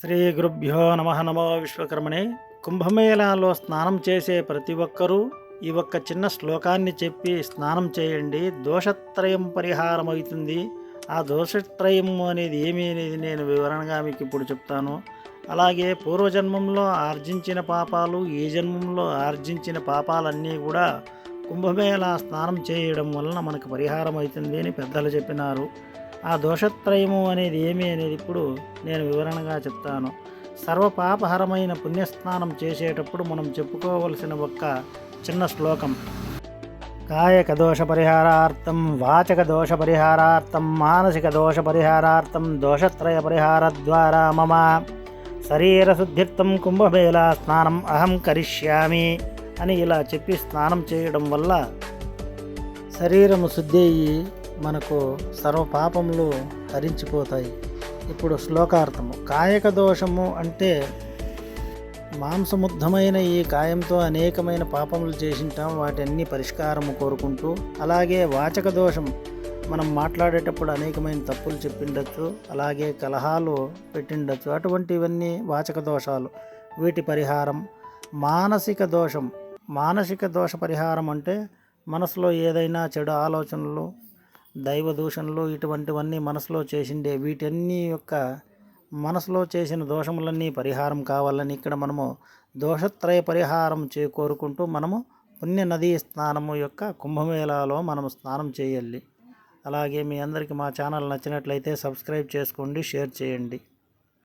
శ్రీ గురుభ్యో నమః. నమో విశ్వకర్మణే. కుంభమేళాలో స్నానం చేసే ప్రతి ఒక్కరూ ఈ ఒక్క చిన్న శ్లోకాన్ని చెప్పి స్నానం చేయండి. దోషత్రయం పరిహారం అవుతుంది. ఆ దోషత్రయం అనేది ఏమి అనేది నేను వివరణగా మీకు ఇప్పుడు చెప్తాను. అలాగే పూర్వజన్మంలో ఆర్జించిన పాపాలు, ఈ జన్మంలో ఆర్జించిన పాపాలన్నీ కూడా కుంభమేళా స్నానం చేయడం వలన మనకు పరిహారం అవుతుంది అని పెద్దలు చెప్పినారు. ఆ దోషత్రయము అనేది ఏమి అనేది ఇప్పుడు నేను వివరణగా చెప్తాను. సర్వపాపహరమైన పుణ్యస్నానం చేసేటప్పుడు మనం చెప్పుకోవలసిన ఒక్క చిన్న శ్లోకం: కాయక దోష పరిహారార్థం, వాచక దోష పరిహారార్థం, మానసిక దోష పరిహారార్థం, దోషత్రయ పరిహార ద్వారా మమ శరీరశుద్ధిర్థం కుంభమేళా స్నానం అహం కరిష్యామి అని ఇలా చెప్పి స్నానం చేయడం వల్ల శరీరము శుద్ధి అయ్యి మనకు సర్వపాపములు హరించిపోతాయి. ఇప్పుడు శ్లోకార్థము: కాయక దోషము అంటే మాంసముద్ధమైన ఈ కాయంతో అనేకమైన పాపములు చేసింటాం, వాటి అన్ని పరిష్కారము కోరుకుంటూ. అలాగే వాచక దోషం, మనం మాట్లాడేటప్పుడు అనేకమైన తప్పులు చెప్పిండొచ్చు, అలాగే కలహాలు పెట్టిండొచ్చు, అటువంటివన్నీ వాచక దోషాలు, వీటి పరిహారం. మానసిక దోషం, మానసిక దోష పరిహారం అంటే మనసులో ఏదైనా చెడు ఆలోచనలు, దైవ దూషణలు ఇటువంటివన్నీ మనసులో చేసిండే వీటన్ని యొక్క మనసులో చేసిన దోషములన్నీ పరిహారం కావాలని ఇక్కడ మనము దోషత్రయ పరిహారం కోరుకుంటూ మనము పుణ్య నదీ స్నానము యొక్క కుంభమేళాలో మనము స్నానం చేయాలి. అలాగే మీ అందరికీ మా ఛానల్ నచ్చినట్లయితే సబ్స్క్రైబ్ చేసుకోండి, షేర్ చేయండి.